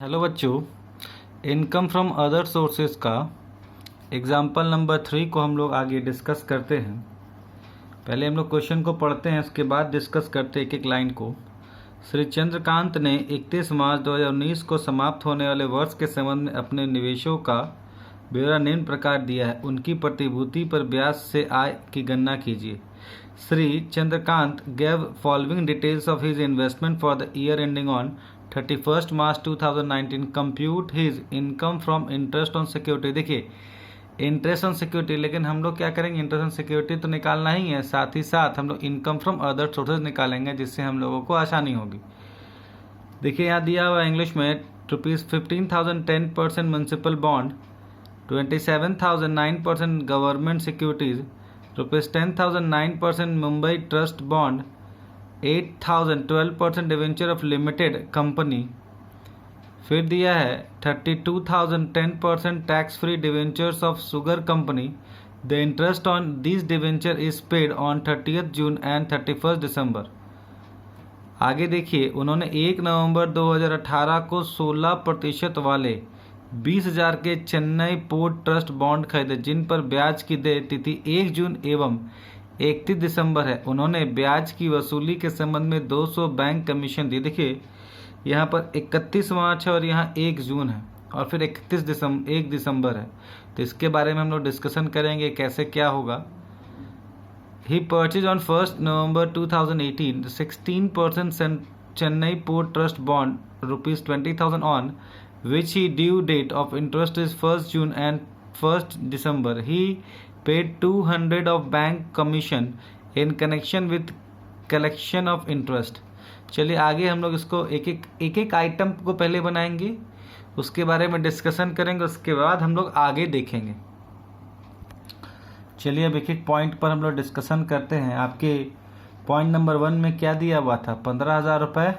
Hello बच्चों, income from other sources का example number 3 को हम लोग आगे डिस्कस करते हैं। पहले हम लोग क्वेश्चन को पढ़ते हैं, उसके बाद डिस्कस करते हैं एक एक लाइन को। श्री चंद्रकांत ने 31 मार्च 2019 को समाप्त होने वाले वर्ष के संबंध में अपने निवेशों का ब्यौरा निम्न प्रकार दिया है। उनकी प्रतिभूति पर ब्याज से आय की गणना कीजिए। Shri Chandrakant gave following details of his investment for the year ending on 31st March 2019. Compute his income from interest on security. देखिए, इंटरेस्ट ऑन सिक्योरिटी, लेकिन हम लोग क्या करेंगे, इंटरेस्ट ऑन सिक्योरिटी तो निकालना ही है, साथ ही साथ हम लोग इनकम फ्रॉम अदर सोर्सेज निकालेंगे, जिससे हम लोगों को आसानी होगी। देखिए यहाँ दिया हुआ इंग्लिश में ₹15,000 10% municipal bond, 27,000 9% government securities, ₹10,000 9% Mumbai trust bond, 8,000 12% debenture of limited company. फिर दिया है 32,000 10% tax free debentures of sugar company. The interest on this debenture is paid on 30th June and 31st दिसंबर। आगे देखिए, उन्होंने 1 नवंबर 2018 को 16% वाले 20,000 के चेन्नई पोर्ट ट्रस्ट बॉन्ड खरीदे, जिन पर ब्याज की देय तिथि 1 जून एवं 31 दिसंबर है। उन्होंने ब्याज की वसूली के संबंध में 200 बैंक कमीशन दिए। देखिए यहाँ पर 31 मार्च है और यहाँ 1 जून है और फिर 1 दिसंबर है, तो इसके बारे में हम लोग डिस्कशन करेंगे कैसे क्या होगा। He purchased on 1st November 2018 the 16% Chennai Port Trust bond ₹20,000 on which he due date of interest is 1st June and 1st December. He paid 200 of bank commission in connection with collection of interest. चलिए आगे हम लोग इसको एक एक item को पहले बनाएंगे, उसके बारे में डिस्कशन करेंगे, उसके बाद हम लोग आगे देखेंगे। चलिए अब एक एक पॉइंट पर हम लोग डिस्कशन करते हैं। आपके पॉइंट नंबर 1 में क्या दिया हुआ था, 15,000 रुपये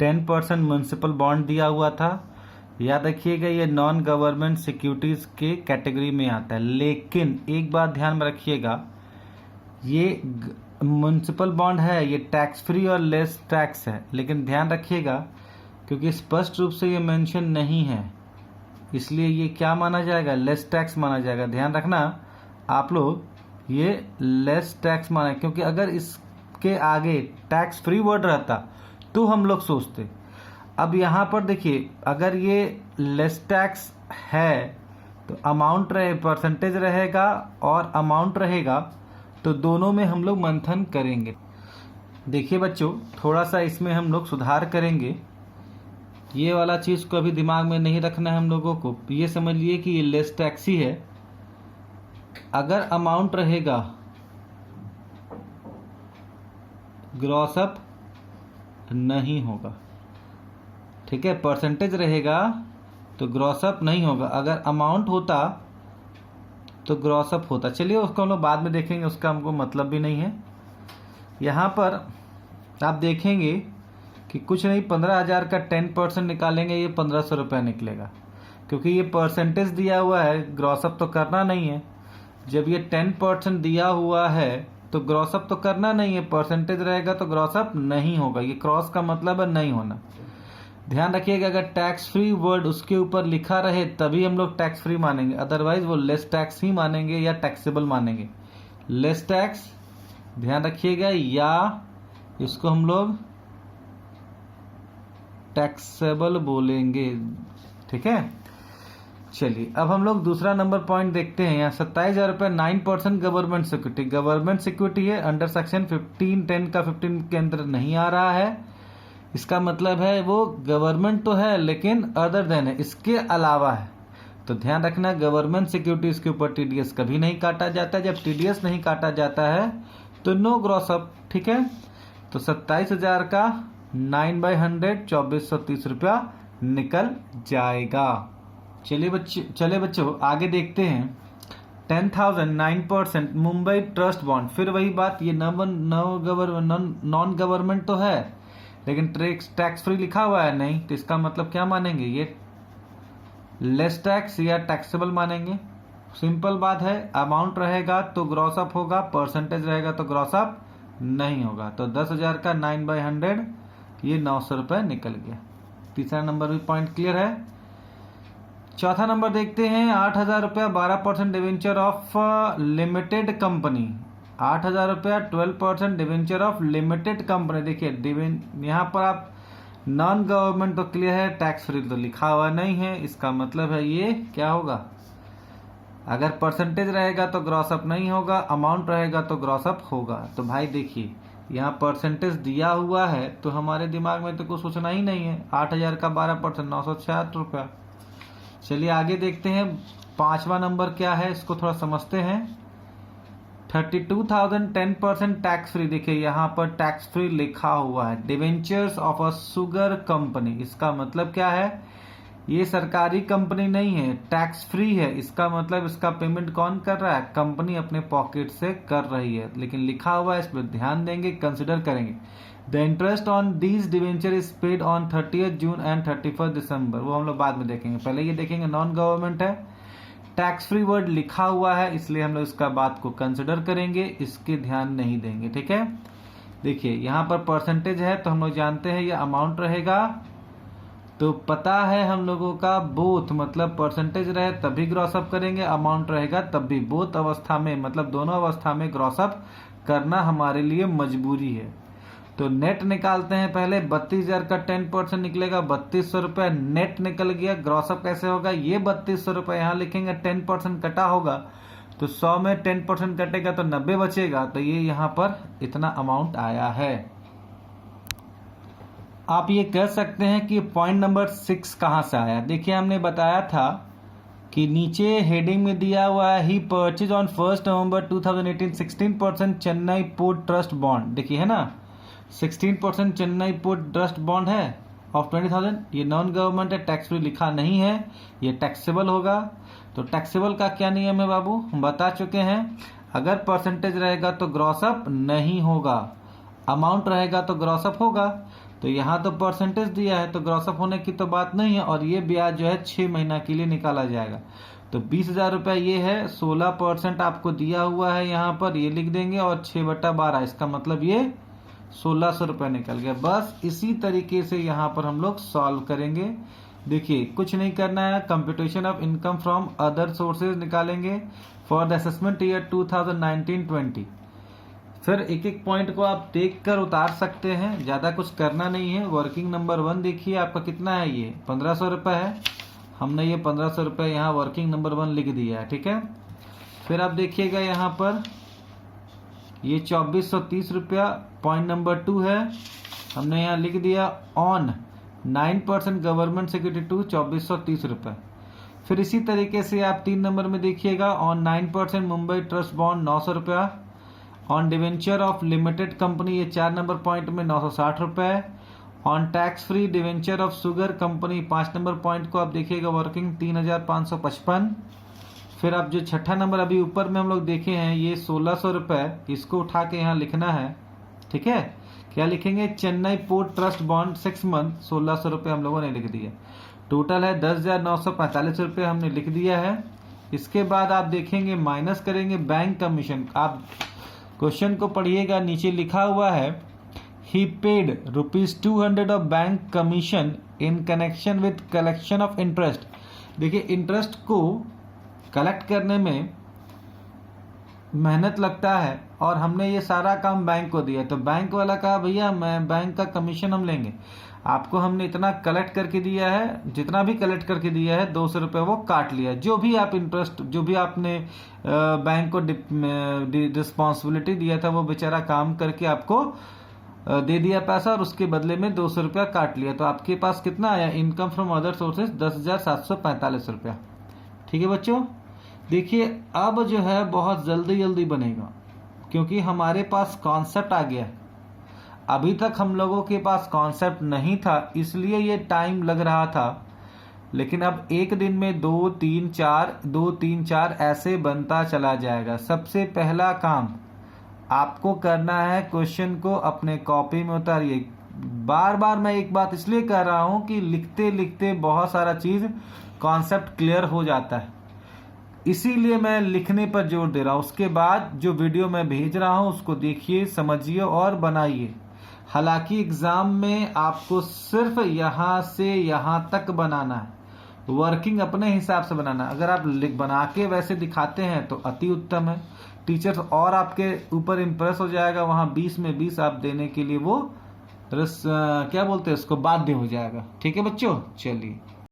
10% म्यूनसिपल बॉन्ड दिया हुआ था। याद रखिएगा ये नॉन गवर्नमेंट सिक्योरिटीज़ के कैटेगरी में आता है, लेकिन एक बात ध्यान में रखिएगा, ये म्यूनसिपल बॉन्ड है, ये टैक्स फ्री और लेस टैक्स है। लेकिन ध्यान रखिएगा क्योंकि स्पष्ट रूप से ये मेंशन नहीं है, इसलिए ये क्या माना जाएगा, लेस टैक्स माना जाएगा। ध्यान रखना आप लोग, ये लेस टैक्स माना, क्योंकि अगर इसके आगे टैक्स फ्री वर्ड रहता तो हम लोग सोचते। अब यहाँ पर देखिए, अगर ये लेस टैक्स है तो अमाउंट परसेंटेज रहेगा और अमाउंट रहेगा, तो दोनों में हम लोग मंथन करेंगे। देखिए बच्चों, थोड़ा सा इसमें हम लोग सुधार करेंगे। ये वाला चीज़ को अभी दिमाग में नहीं रखना है हम लोगों को। ये समझ लिए कि ये लेस टैक्स ही है। अगर अमाउंट रहेगा ग्रॉस अप नहीं होगा, ठीक है, परसेंटेज रहेगा तो ग्रॉस अप नहीं होगा। अगर अमाउंट होता तो ग्रॉस अप होता। चलिए उसको हम लोग बाद में देखेंगे, उसका हमको मतलब भी नहीं है। यहाँ पर आप देखेंगे कि कुछ नहीं, 15,000 का 10% निकालेंगे, ये 1,500 रुपया निकलेगा, क्योंकि ये परसेंटेज दिया हुआ है, ग्रॉस अप तो करना नहीं है। जब ये 10% दिया हुआ है तो ग्रॉस अप तो करना नहीं है, परसेंटेज रहेगा तो ग्रॉस अप नहीं होगा। ये क्रॉस का मतलब है नहीं होना। ध्यान रखिएगा, अगर टैक्स फ्री वर्ड उसके ऊपर लिखा रहे तभी हम लोग टैक्स फ्री मानेंगे, अदरवाइज वो लेस टैक्स ही मानेंगे या टैक्सेबल मानेंगे। लेस टैक्स ध्यान रखिएगा, या इसको हम लोग टैक्सेबल बोलेंगे, ठीक है। चलिए अब हम लोग दूसरा नंबर पॉइंट देखते हैं। यहाँ 27,000 रुपये 9% गवर्नमेंट सिक्योरिटी। गवर्नमेंट सिक्योरिटी है, अंडर सेक्शन 1510 का 15 के अंदर नहीं आ रहा है। इसका मतलब है वो गवर्नमेंट तो है लेकिन अदर देन है, इसके अलावा है। तो ध्यान रखना, गवर्नमेंट सिक्योरिटीज के ऊपर टीडीएस कभी नहीं काटा जाता। जब टीडीएस नहीं काटा जाता है तो नो ग्रॉस अप, ठीक है। तो 27,000 का 9/100 2430 रुपया निकल जाएगा। चलिए बच्चों आगे देखते हैं। 10,000 9% मुंबई ट्रस्ट बॉन्ड। फिर वही बात, ये नॉन गवर्नमेंट तो है लेकिन टैक्स फ्री लिखा हुआ है नहीं, तो इसका मतलब क्या मानेंगे, ये लेस टैक्स या टैक्सेबल मानेंगे। सिंपल बात है, अमाउंट रहेगा तो ग्रॉस अप होगा, परसेंटेज रहेगा तो ग्रॉस अप नहीं होगा। तो 10,000 का 9/100 ये 900 रुपये निकल गया। तीसरा नंबर भी पॉइंट क्लियर है। चौथा नंबर देखते हैं, 8,000 रुपया 12% डिवेंचर ऑफ लिमिटेड कंपनी। 8,000 रुपया 12% डिवेंचर ऑफ लिमिटेड कंपनी। देखिए यहाँ पर आप नॉन गवर्नमेंट तो क्लियर है, टैक्स फ्री तो लिखा हुआ नहीं है, इसका मतलब है ये क्या होगा, अगर परसेंटेज रहेगा तो ग्रॉस अप नहीं होगा, अमाउंट रहेगा तो ग्रॉस अप होगा। तो भाई देखिए यहाँ परसेंटेज दिया हुआ है तो हमारे दिमाग में तो कुछ सोचना ही नहीं है। 8,000 का 12% 966 रुपया। चलिए आगे देखते हैं, पांचवा नंबर क्या है इसको थोड़ा समझते हैं। 32,000 10% टैक्स फ्री। देखिए यहाँ पर टैक्स फ्री लिखा हुआ है, debentures of a sugar company. इसका मतलब क्या है, ये सरकारी कंपनी नहीं है, टैक्स फ्री है। इसका मतलब इसका पेमेंट कौन कर रहा है, कंपनी अपने पॉकेट से कर रही है, लेकिन लिखा हुआ है, इस पर ध्यान देंगे, कंसिडर करेंगे। The interest on these debenture is paid on 30 June and 31 दिसंबर। वो हम लोग बाद में देखेंगे, पहले ये देखेंगे नॉन गवर्नमेंट है, टैक्स फ्री वर्ड लिखा हुआ है, इसलिए हम लोग इसका बात को कंसिडर करेंगे, इसके ध्यान नहीं देंगे। ठीक है, देखिए यहाँ पर परसेंटेज है तो हम लोग जानते हैं ये अमाउंट रहेगा, तो पता है हम लोगों का बोथ, मतलब परसेंटेज रहे तभी ग्रॉस अप करेंगे, अमाउंट रहेगा तब भी, बोथ अवस्था में मतलब दोनों अवस्था में ग्रॉस अप करना हमारे लिए मजबूरी है। तो नेट निकालते हैं पहले, 32,000 का 10% निकलेगा 3,200 रुपये नेट निकल गया। ग्रॉस अप कैसे होगा, ये 3,200 रुपये यहाँ लिखेंगे, 10% कटा होगा तो 100 में 10% कटेगा तो 90 बचेगा, तो ये यहाँ पर इतना अमाउंट आया है। आप ये कह सकते हैं कि पॉइंट नंबर 6 कहाँ से आया। देखिए हमने बताया था कि नीचे हेडिंग में दिया हुआ है, ही purchase on 1 November 2018 16% Chennai port trust bond. देखिए है ना, 16% चेन्नई पोर्ट ट्रस्ट बॉन्ड है ऑफ 20,000। ये नॉन गवर्नमेंट है, टैक्स फ्री लिखा नहीं है, ये टैक्सेबल होगा। तो टैक्सेबल का क्या नियम है बाबू, हम बता चुके हैं, अगर परसेंटेज रहेगा तो ग्रॉस अप नहीं होगा, अमाउंट रहेगा तो ग्रॉस अप होगा। तो यहाँ तो परसेंटेज दिया है तो ग्रॉस अप होने की तो बात नहीं है, और ये ब्याज जो है 6 महीना के लिए निकाला जाएगा। तो 20,000 रुपये ये है, 16% आपको दिया हुआ है यहाँ पर, ये लिख देंगे, और 6/12, इसका मतलब ये 1,600 रुपये निकल गया। बस इसी तरीके से यहाँ पर हम लोग सॉल्व करेंगे। देखिए कुछ नहीं करना है, computation of income from other sources निकालेंगे फॉर द असेसमेंट ईयर 2019-20। फिर एक एक पॉइंट को आप देख कर उतार सकते हैं, ज़्यादा कुछ करना नहीं है। वर्किंग नंबर 1 देखिए आपका कितना है, ये 1,500 रुपये है, हमने ये 1,500 रुपये यहाँ वर्किंग नंबर 1 लिख दिया है। ठीक है, फिर आप देखिएगा यहाँ पर ये 2,430 रुपया पॉइंट नंबर 2 है, हमने यहाँ लिख दिया ऑन 9% गवर्नमेंट सिक्योरिटी टू 2,430 रुपये। फिर इसी तरीके से आप 3 नंबर में देखिएगा, ऑन 9% मुंबई ट्रस्ट बॉन्ड 900 रुपया, on debenture of limited company ये 4 नंबर पॉइंट में 960 रुपये, on tax free debenture of sugar company 5 number point को आप देखिएगा वर्किंग 3,555। फिर आप जो छठा नंबर अभी ऊपर में हम लोग देखे हैं ये 1,600 रुपये, इसको उठा के यहाँ लिखना है। ठीक है, क्या लिखेंगे, Chennai port trust bond 6 month 1,600 रुपये हम लोगों ने लिख दिया। टोटल है 10,945 रुपये हमने लिख दिया है। इसके बाद आप देखेंगे माइनस करेंगे बैंक कमीशन। आप क्वेश्चन को पढ़िएगा, नीचे लिखा हुआ है, ही paid ₹200 of bank commission in connection with collection of interest. देखिए इंटरेस्ट को कलेक्ट करने में मेहनत लगता है और हमने ये सारा काम बैंक को दिया, तो बैंक वाला कहा भैया मैं बैंक का कमीशन हम लेंगे, आपको हमने इतना कलेक्ट करके दिया है, जितना भी कलेक्ट करके दिया है 200 रुपये वो काट लिया। जो भी आप इंटरेस्ट, जो भी आपने बैंक को रिस्पॉन्सिबिलिटी दिया था वो बेचारा काम करके आपको दे दिया पैसा, और उसके बदले में 200 रुपया काट लिया। तो आपके पास कितना आया, इनकम फ्रॉम अदर सोर्सेज 10,745 रुपया। ठीक है बच्चों, देखिए अब जो है बहुत जल्दी बनेगा, क्योंकि हमारे पास कॉन्सेप्ट आ गया है। अभी तक हम लोगों के पास कॉन्सेप्ट नहीं था, इसलिए ये टाइम लग रहा था, लेकिन अब एक दिन में 2, 3, 4 ऐसे बनता चला जाएगा। सबसे पहला काम आपको करना है, क्वेश्चन को अपने कॉपी में उतारिए। बार बार मैं एक बात इसलिए कह रहा हूं कि लिखते लिखते बहुत सारा चीज कॉन्सेप्ट क्लियर हो जाता है, इसीलिए मैं लिखने पर जोर दे रहा हूं। उसके बाद जो वीडियो मैं भेज रहा हूं उसको देखिए, समझिए और बनाइए। हालांकि एग्जाम में आपको सिर्फ यहाँ से यहाँ तक बनाना है, वर्किंग अपने हिसाब से बनाना। अगर आप बना के वैसे दिखाते हैं तो अति उत्तम है, टीचर और आपके ऊपर इंप्रेस हो जाएगा, वहाँ 20 में 20 आप देने के लिए वो क्या बोलते हैं उसको, बाध्य हो जाएगा। ठीक है बच्चों, चलिए।